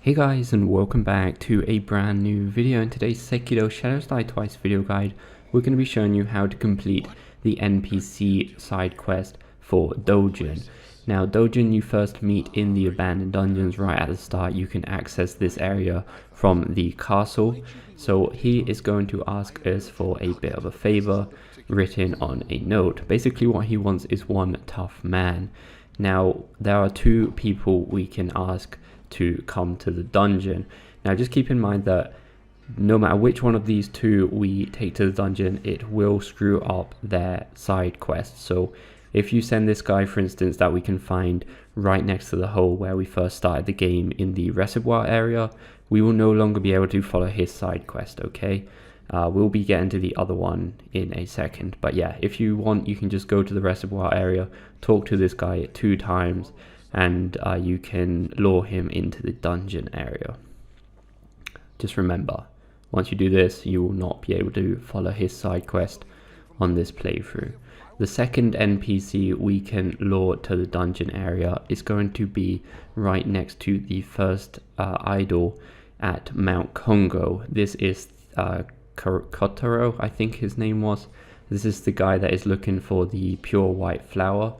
Hey guys, and welcome back to a brand new video. In today's Sekiro Shadows Die Twice video guide, we're going to be showing you how to complete the NPC side quest for DOUJUN. Now DOUJUN you first meet in the abandoned dungeons right at the start. You can access this area from the castle. So he is going to ask us for a bit of a favor written on a note. Basically what he wants is one tough man. Now there are two people we can ask to come to the dungeon. Now just keep in mind that no matter which one of these two we take to the dungeon, it will screw up their side quest. So if you send this guy, for instance, that we can find right next to the hole where we first started the game in the reservoir area, we will no longer be able to follow his side quest, okay? We'll be getting to the other one in a second, but yeah, if you want, you can just go to the reservoir area, talk to this guy 2 times, and you can lure him into the dungeon area. Just remember, once you do this, you will not be able to follow his side quest on this playthrough. The second NPC we can lure to the dungeon area is going to be right next to the first idol at Mount Congo. This is WALKTRHROUGH, I think his name was. This is the guy that is looking for the pure white flower,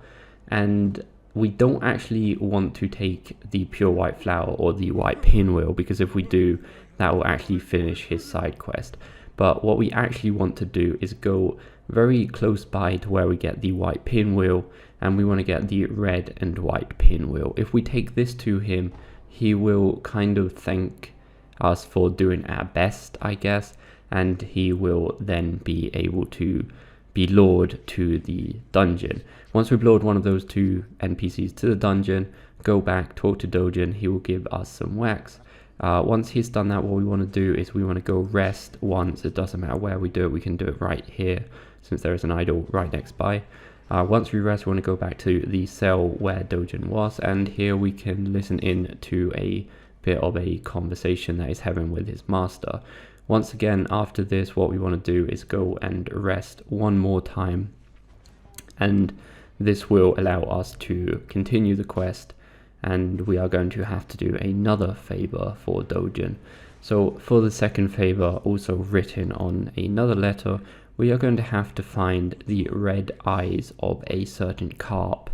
and we don't actually want to take the pure white flower or the white pinwheel, because if we do, that will actually finish his side quest. But what we actually want to do is go very close by to where we get the white pinwheel, and we want to get the red and white pinwheel. If we take this to him, he will kind of thank us for doing our best, I guess, and he will then be able to be lured to the dungeon. Once we've lured one of those two NPCs to the dungeon, go back, talk to DOUJUN, he will give us some wax. Once he's done that, what we want to do is we want to go rest once. It doesn't matter where we do it, we can do it right here since there is an idol right next by. Once we rest, we want to go back to the cell where DOUJUN was, and here we can listen in to a bit of a conversation that he's having with his master. Once again, after this, what we want to do is go and rest one more time, and this will allow us to continue the quest, and we are going to have to do another favor for DOUJUN. So for the second favor, also written on another letter, we are going to have to find the red eyes of a certain carp.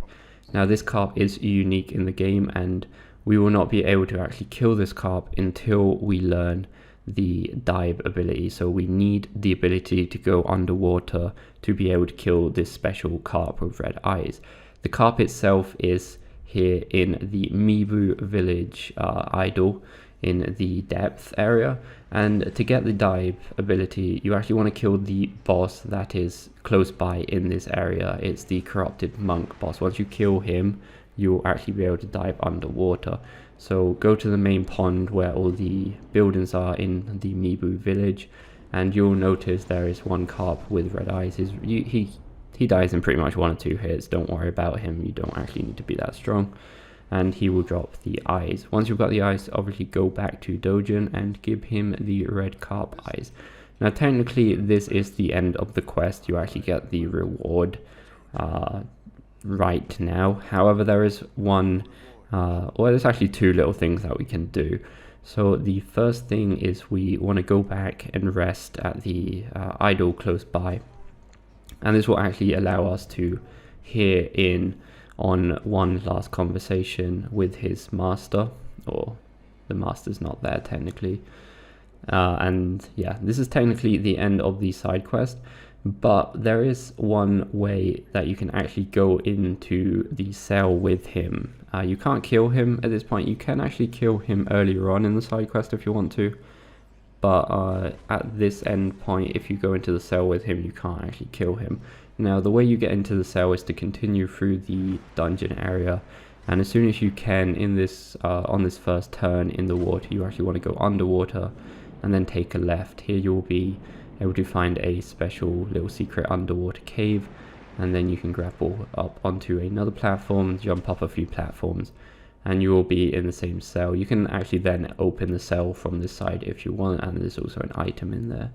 Now this carp is unique in the game, and we will not be able to actually kill this carp until we learn the dive ability. So we need the ability to go underwater to be able to kill this special carp with red eyes. The carp itself is here in the Mibu village idol in the depth area, and to get the dive ability you actually want to kill the boss that is close by in this area. It's the corrupted monk boss. Once you kill him, you'll actually be able to dive underwater. So go to the main pond where all the buildings are in the Mibu village, and you'll notice there is one carp with red eyes. He dies in pretty much 1 or 2 hits. Don't worry about him, you don't actually need to be that strong, and he will drop the eyes. Once you've got the eyes, obviously go back to DOUJUN and give him the red carp eyes. Now technically this is the end of the quest. You actually get the reward right now. However, there is one well, there's actually 2 little things that we can do. So the first thing is we want to go back and rest at the idol close by, and this will actually allow us to hear in on one last conversation with his master, or the master's not there technically. And yeah, this is technically the end of the side quest, but there is one way that you can actually go into the cell with him. You can't kill him at this point. You can actually kill him earlier on in the side quest if you want to, but at this end point, if you go into the cell with him, you can't actually kill him. Now the way you get into the cell is to continue through the dungeon area, and as soon as you can in this on this first turn in the water, you actually want to go underwater and then take a left. Here you'll be able to find a special little secret underwater cave, and then you can grapple up onto another platform, jump up a few platforms, and you will be in the same cell. You can actually then open the cell from this side if you want, and there's also an item in there.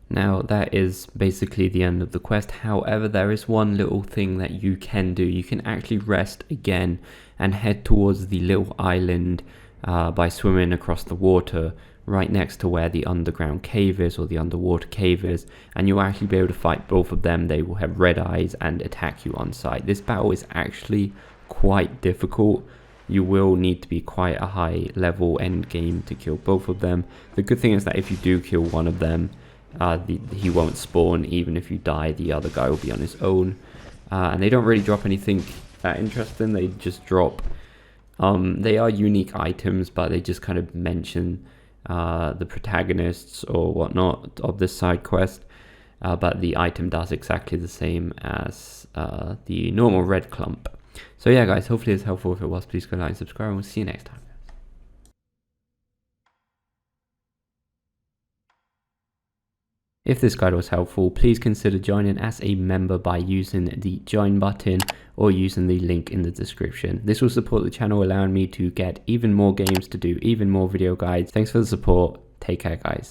Now that is basically the end of the quest. However, there is one little thing that you can do. You can actually rest again and head towards the little island by swimming across the water right next to where the underground cave is, or the underwater cave is, and you'll actually be able to fight both of them. They will have red eyes and attack you on sight. This battle is actually quite difficult. You will need to be quite a high level end game to kill both of them. The good thing is that if you do kill one of them, he won't spawn. Even if you die, the other guy will be on his own. And they don't really drop anything that interesting. They just drop they are unique items, but they just kind of mention the protagonists or whatnot of this side quest, but the item does exactly the same as the normal red clump. So yeah guys, hopefully it's helpful. If it was, please go like and subscribe, and we'll see you next time. If this guide was helpful, please consider joining as a member by using the join button or using the link in the description. This will support the channel, allowing me to get even more games, to do even more video guides. Thanks for the support. Take care guys.